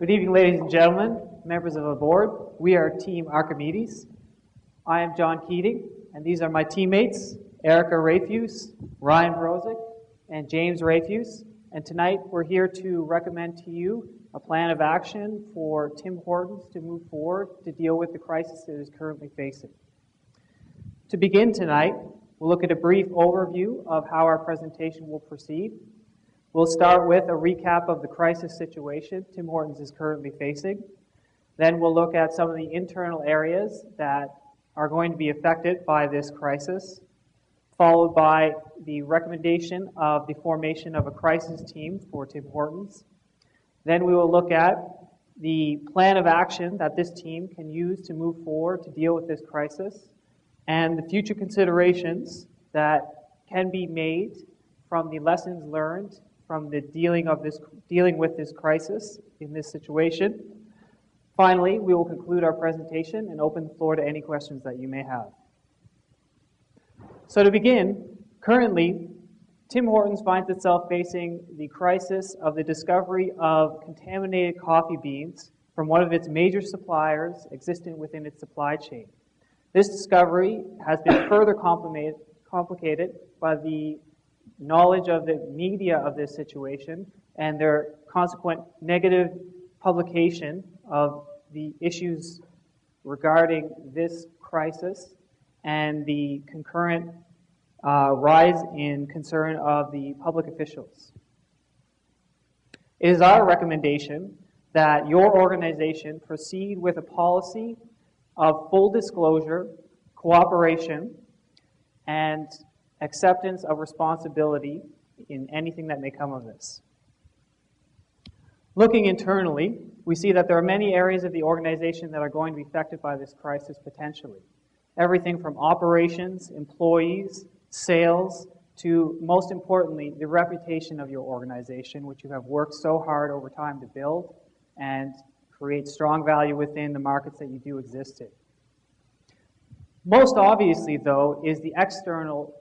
Good evening, ladies and gentlemen, members of the board. We are Team Archimedes. I am John Keating, and these are my teammates, Erica Rafuse, Ryan Brozick, and James Rafuse. And tonight we're here to recommend to you a plan of action for Tim Hortons to move forward to deal with the crisis it is currently facing. To begin tonight, we'll look at a brief overview of how our presentation will proceed. We'll start with a recap of the crisis situation Tim Hortons is currently facing. Then we'll look at some of the internal areas that are going to be affected by this crisis, followed by the recommendation of the formation of a crisis team for Tim Hortons. Then we will look at the plan of action that this team can use to move forward to deal with this crisis, and the future considerations that can be made from the lessons learned from the dealing with this crisis in this situation. Finally, we will conclude our presentation and open the floor to any questions that you may have. So to begin, currently, Tim Hortons finds itself facing the crisis of the discovery of contaminated coffee beans from one of its major suppliers existing within its supply chain. This discovery has been further complicated by the knowledge of the media of this situation and their consequent negative publication of the issues regarding this crisis and the concurrent rise in concern of the public officials. It is our recommendation that your organization proceed with a policy of full disclosure, cooperation, and acceptance of responsibility in anything that may come of this. Looking internally, we see that there are many areas of the organization that are going to be affected by this crisis potentially. Everything from operations, employees, sales, to most importantly, the reputation of your organization, which you have worked so hard over time to build and create strong value within the markets that you do exist in. Most obviously, though, is the external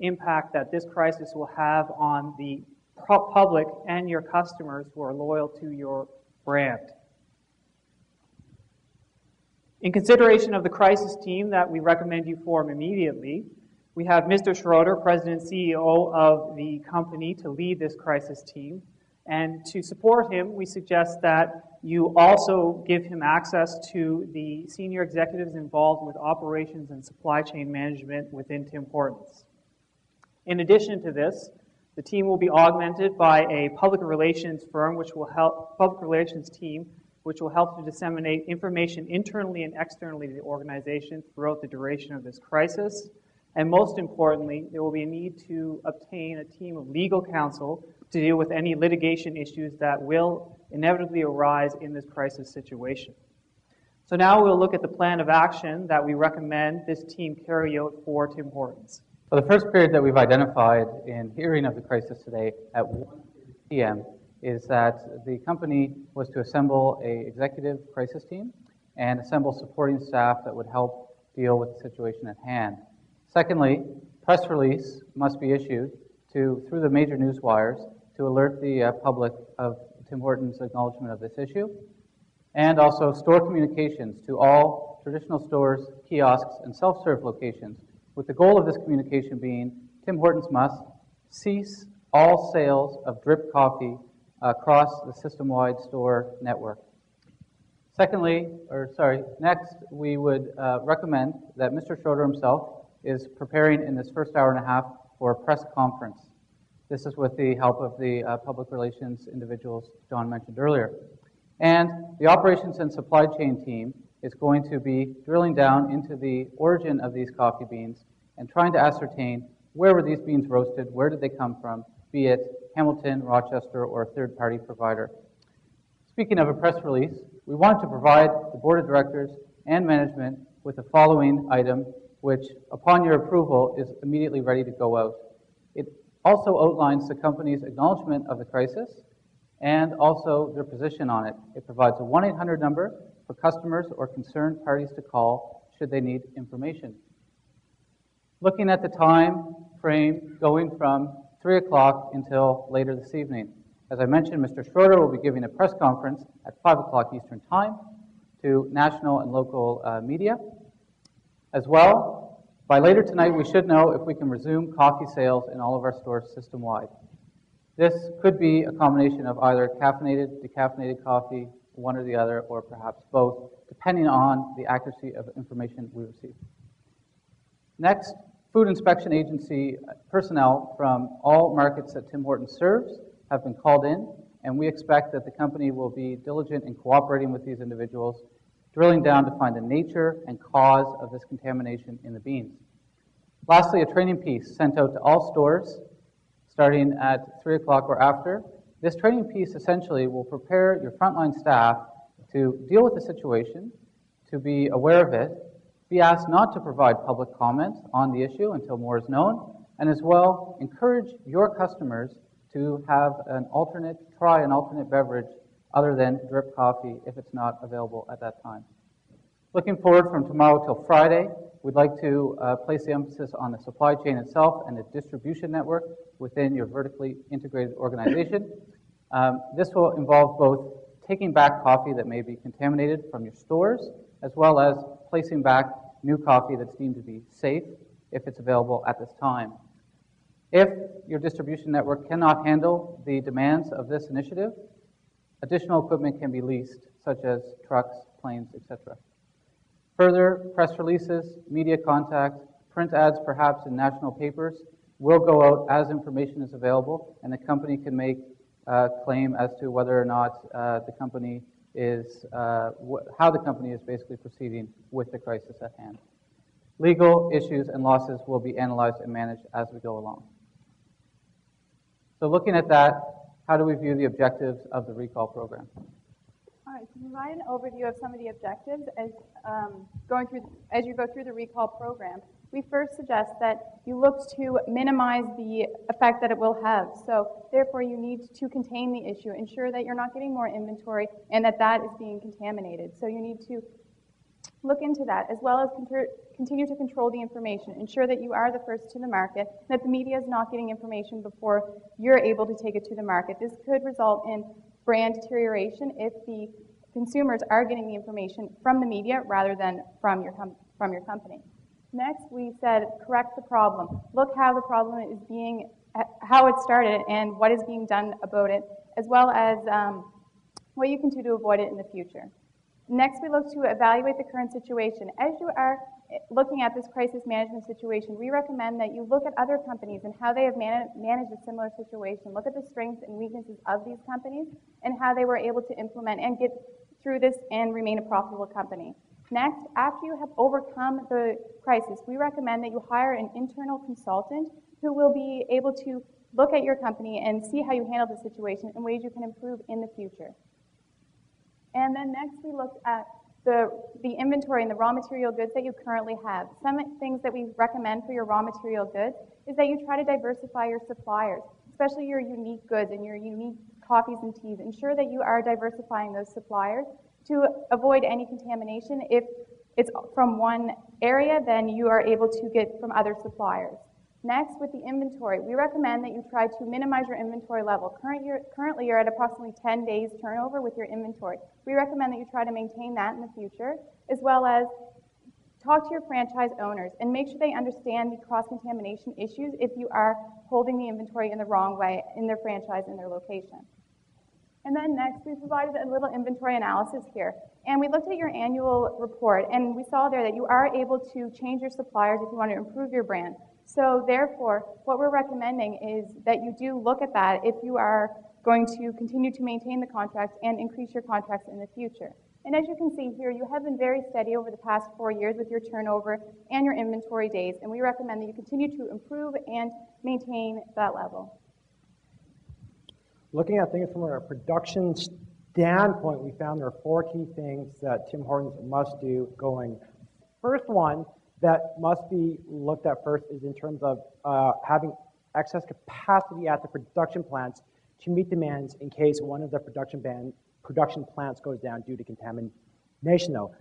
impact that this crisis will have on the public and your customers who are loyal to your brand. In consideration of the crisis team that we recommend you form immediately, we have Mr. Schroeder, President and CEO of the company, to lead this crisis team. And to support him, we suggest that you also give him access to the senior executives involved with operations and supply chain management within Tim Hortons. In addition to this, the team will be augmented by a public relations firm, public relations team, which will help to disseminate information internally and externally to the organization throughout the duration of this crisis. And most importantly, there will be a need to obtain a team of legal counsel to deal with any litigation issues that will inevitably arise in this crisis situation. So now we'll look at the plan of action that we recommend this team carry out for Tim Hortons. So the first period that we've identified in hearing of the crisis today at 1 p.m. is that the company was to assemble an executive crisis team and assemble supporting staff that would help deal with the situation at hand. Secondly, press release must be issued through the major news wires to alert the public of Tim Hortons' acknowledgement of this issue, and also store communications to all traditional stores, kiosks, and self-serve locations, with the goal of this communication being Tim Hortons must cease all sales of drip coffee across the system-wide store network. Next, we would recommend that Mr. Schroeder himself is preparing in this first hour and a half for a press conference. This is with the help of the public relations individuals John mentioned earlier. And the operations and supply chain team is going to be drilling down into the origin of these coffee beans and trying to ascertain where were these beans roasted, where did they come from, be it Hamilton, Rochester, or a third-party provider. Speaking of a press release, we wanted to provide the board of directors and management with the following item, which, upon your approval, is immediately ready to go out. It also outlines the company's acknowledgement of the crisis and also their position on it. It provides a 1-800 number for customers or concerned parties to call should they need information. Looking at the time frame going from 3 o'clock until later this evening. As I mentioned, Mr. Schroeder will be giving a press conference at 5 o'clock Eastern Time to national and local media. As well, by later tonight, we should know if we can resume coffee sales in all of our stores system-wide. This could be a combination of either caffeinated, decaffeinated coffee, one or the other, or perhaps both, depending on the accuracy of information we receive. Next, Food Inspection Agency personnel from all markets that Tim Hortons serves have been called in, and we expect that the company will be diligent in cooperating with these individuals, drilling down to find the nature and cause of this contamination in the beans. Lastly, a training piece sent out to all stores starting at 3 o'clock or after. This training piece essentially will prepare your frontline staff to deal with the situation, to be aware of it, be asked not to provide public comment on the issue until more is known, and as well encourage your customers to have try an alternate beverage other than drip coffee if it's not available at that time. Looking forward from tomorrow till Friday, we'd like to place the emphasis on the supply chain itself and the distribution network within your vertically integrated organization. This will involve both taking back coffee that may be contaminated from your stores, as well as placing back new coffee that's deemed to be safe if it's available at this time. If your distribution network cannot handle the demands of this initiative, additional equipment can be leased, such as trucks, planes, etc. Further, press releases, media contact, print ads perhaps in national papers will go out as information is available, and the company can make a claim as to whether or not the company is, how the company is basically proceeding with the crisis at hand. Legal issues and losses will be analyzed and managed as we go along. So looking at that, how do we view the objectives of the recall program? All right, to provide an overview of some of the objectives as you go through the recall program, we first suggest that you look to minimize the effect that it will have. So therefore, you need to contain the issue, ensure that you're not getting more inventory and that that is being contaminated. So you need to look into that, as well as continue to control the information. Ensure that you are the first to the market, that the media is not getting information before you're able to take it to the market. This could result in brand deterioration if the consumers are getting the information from the media rather than from your company. Next, we said correct the problem. Look how the problem is how it started and what is being done about it, as well as what you can do to avoid it in the future. Next, we look to evaluate the current situation. As you are looking at this crisis management situation, we recommend that you look at other companies and how they have managed a similar situation. Look at the strengths and weaknesses of these companies and how they were able to implement and get through this and remain a profitable company. Next, after you have overcome the crisis, we recommend that you hire an internal consultant who will be able to look at your company and see how you handle the situation and ways you can improve in the future. And then next, we looked at the inventory and the raw material goods that you currently have. Some things that we recommend for your raw material goods is that you try to diversify your suppliers, especially your unique goods and your unique coffees and teas. Ensure that you are diversifying those suppliers to avoid any contamination. If it's from one area, then you are able to get from other suppliers. Next, with the inventory, we recommend that you try to minimize your inventory level. Currently, you're at approximately 10 days turnover with your inventory. We recommend that you try to maintain that in the future, as well as talk to your franchise owners and make sure they understand the cross-contamination issues if you are holding the inventory in the wrong way in their franchise, in their location. And then next, we provided a little inventory analysis here. And we looked at your annual report, and we saw there that you are able to change your suppliers if you want to improve your brand. So therefore, what we're recommending is that you do look at that if you are going to continue to maintain the contracts and increase your contracts in the future. And as you can see here, you have been very steady over the past 4 years with your turnover and your inventory days, and we recommend that you continue to improve and maintain that level. Looking at things from a production standpoint, we found there are 4 key things that Tim Hortons must do going. First one that must be looked at first is in terms of having excess capacity at the production plants to meet demands in case one of the production plants goes down due to contamination. Though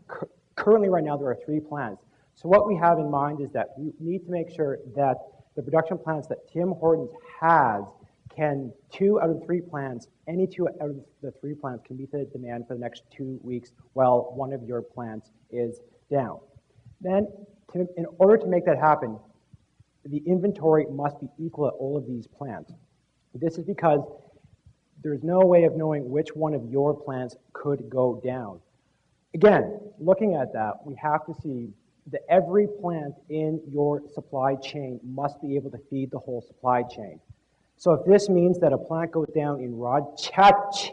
currently, right now, there are 3 plants. So what we have in mind is that we need to make sure that the production plants that Tim Hortons has can 2 out of 3 plants, any 2 out of the 3 plants can meet the demand for the next 2 weeks while one of your plants is down. Then, in order to make that happen, the inventory must be equal at all of these plants. This is because there's no way of knowing which one of your plants could go down. Again, looking at that, we have to see that every plant in your supply chain must be able to feed the whole supply chain. So if this means that a plant goes down in Rochester,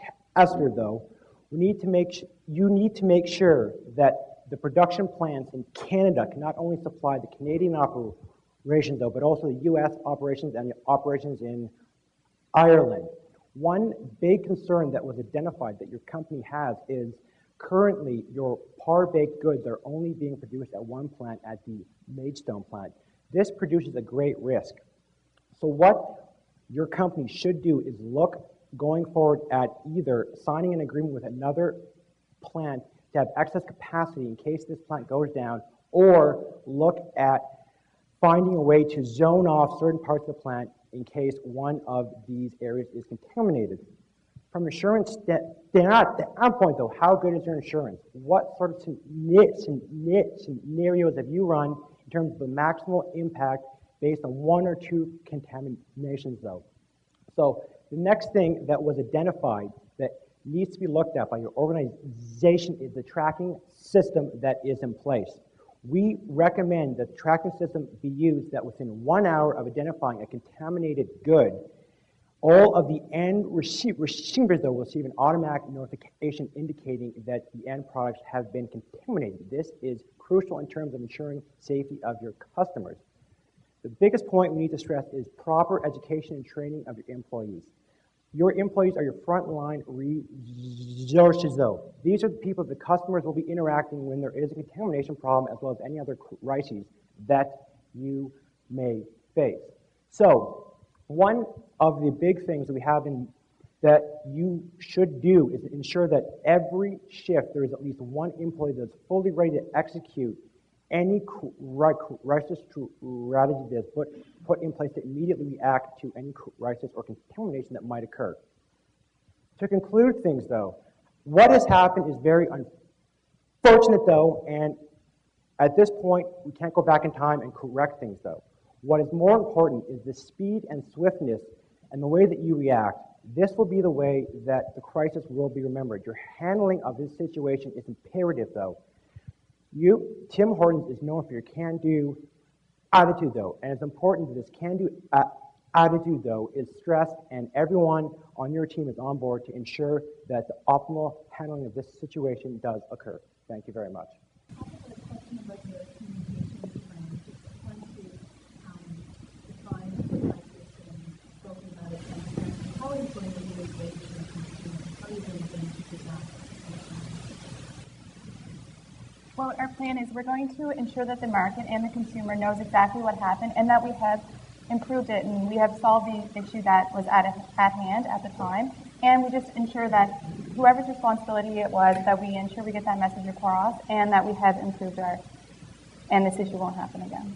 though, you need to make sure that the production plants in Canada can not only supply the Canadian operations, though, but also the U.S. operations and the operations in Ireland. One big concern that was identified that your company has is currently your par-baked goods are only being produced at one plant, at the Maidstone plant. This produces a great risk. So what your company should do is look going forward at either signing an agreement with another plant to have excess capacity in case this plant goes down, or look at finding a way to zone off certain parts of the plant in case one of these areas is contaminated. From an insurance standpoint, though, how good is your insurance? What sort of scenarios have you run in terms of the maximal impact based on 1 or 2 contaminations, though? So the next thing that was identified that needs to be looked at by your organization is the tracking system that is in place. We recommend that the tracking system be used that within 1 hour of identifying a contaminated good, all of the end receivers, though, will receive an automatic notification indicating that the end products have been contaminated. This is crucial in terms of ensuring safety of your customers. The biggest point we need to stress is proper education and training of your employees. Your employees are your frontline resources, though. These are the people the customers will be interacting when there is a contamination problem, as well as any other crises that you may face. So, one of the big things that we have that you should do is ensure that every shift there is at least one employee that's fully ready to execute any crisis strategy that's put in place to immediately react to any crisis or contamination that might occur. To conclude things, though, what has happened is very unfortunate, though, and at this point, we can't go back in time and correct things, though. What is more important is the speed and swiftness and the way that you react. This will be the way that the crisis will be remembered. Your handling of this situation is imperative, though. Tim Hortons is known for your can-do attitude, though, and it's important that this can-do attitude, though, is stressed and everyone on your team is on board to ensure that the optimal handling of this situation does occur. Thank you very much. Well, our plan is we're going to ensure that the market and the consumer knows exactly what happened and that we have improved it and we have solved the issue that was at hand at the time. And we just ensure that whoever's responsibility it was, that we ensure we get that message across and that we have improved and this issue won't happen again.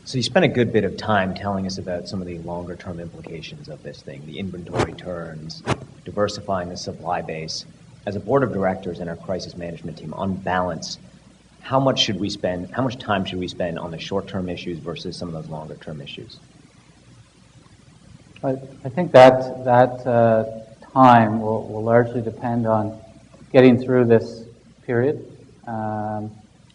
So you spent a good bit of time telling us about some of the longer-term implications of this thing, the inventory turns, diversifying the supply base. As a board of directors and our crisis management team, on balance, how much time should we spend on the short-term issues versus some of those longer-term issues? I think that time will largely depend on getting through this period.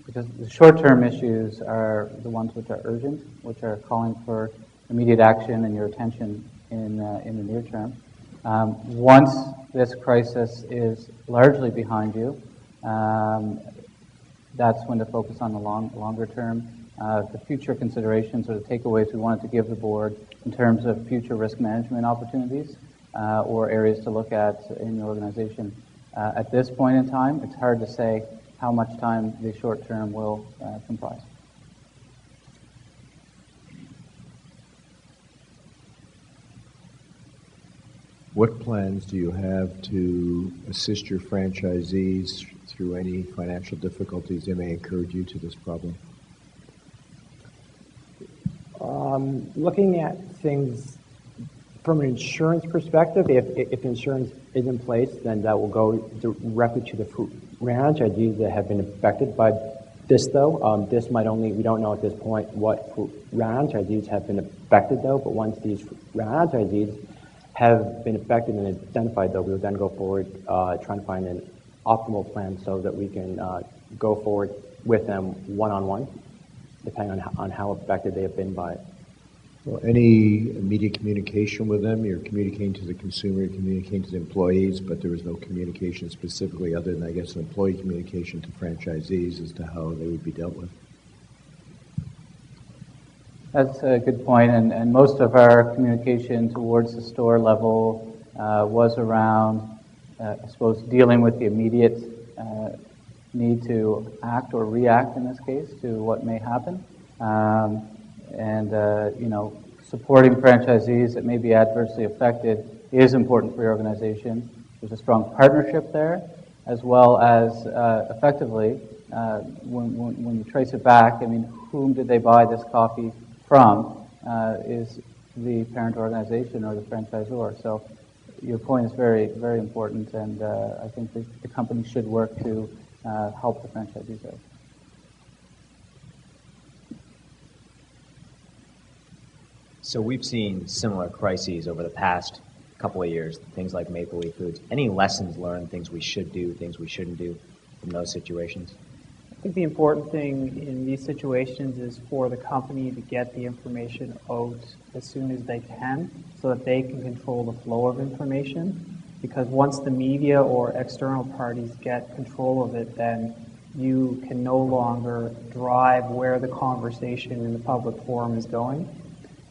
Because the short-term issues are the ones which are urgent, which are calling for immediate action and your attention in the near term. Once this crisis is largely behind you, that's when to focus on the longer term. The future considerations or the takeaways we wanted to give the board in terms of future risk management opportunities or areas to look at in the organization. At this point in time, it's hard to say how much time the short term will comprise. What plans do you have to assist your franchisees through any financial difficulties they may incur due to this problem? Looking at things from an insurance perspective, if insurance is in place, then that will go directly to the franchisees that have been affected by this, though. This might only, we don't know at this point what franchisees have been affected, though, but once these franchisees have been affected and identified, though, we will then go forward trying to find an optimal plan so that we can go forward with them one-on-one, depending on how affected they have been by it. Well, any immediate communication with them? You're communicating to the consumer, you're communicating to the employees, but there was no communication specifically other than, I guess, an employee communication to franchisees as to how they would be dealt with. That's a good point, and most of our communication towards the store level was around, I suppose, dealing with the immediate need to act or react, in this case, to what may happen. Supporting franchisees that may be adversely affected is important for your organization. There's a strong partnership there, as well as effectively, when you trace it back, I mean, whom did they buy this coffee from is the parent organization or the franchisor. So your point is very, very important, and I think the company should work to help the franchisees out. So we've seen similar crises over the past couple of years, things like Maple Leaf Foods. Any lessons learned, things we should do, things we shouldn't do in those situations? I think the important thing in these situations is for the company to get the information out as soon as they can so that they can control the flow of information. Because once the media or external parties get control of it, then you can no longer drive where the conversation in the public forum is going,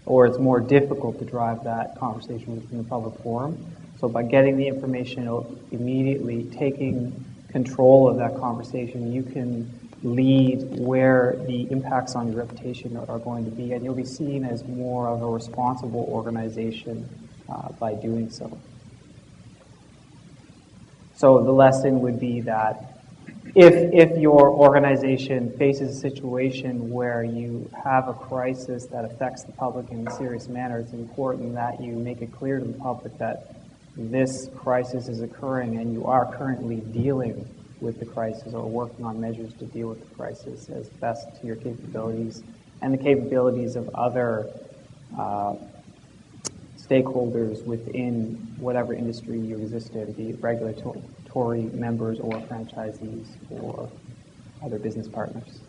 or it's more difficult to drive that conversation within the public forum. So by getting the information out immediately, taking control of that conversation, you can lead where the impacts on your reputation are going to be, and you'll be seen as more of a responsible organization by doing so. So the lesson would be that if your organization faces a situation where you have a crisis that affects the public in a serious manner, it's important that you make it clear to the public that this crisis is occurring and you are currently dealing with the crisis or working on measures to deal with the crisis as best to your capabilities and the capabilities of other stakeholders within whatever industry you exist in, be it regulatory members or franchisees or other business partners.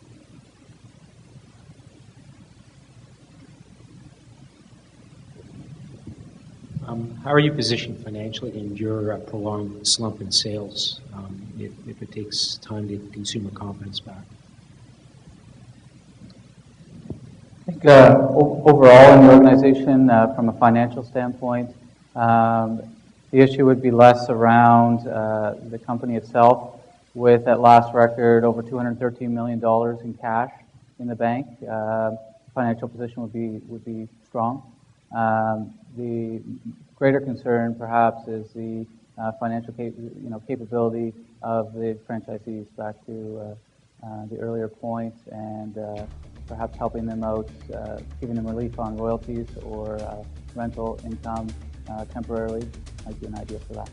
How are you positioned financially in your prolonged slump in sales if it takes time to get consumer confidence back? I think overall in the organization, from a financial standpoint, the issue would be less around the company itself, with at last record over $213 million in cash in the bank. Financial position would be strong. The greater concern, perhaps, is the financial capability of the franchisees, back to the earlier point, and perhaps helping them out, giving them relief on royalties or rental income temporarily might be an idea for that.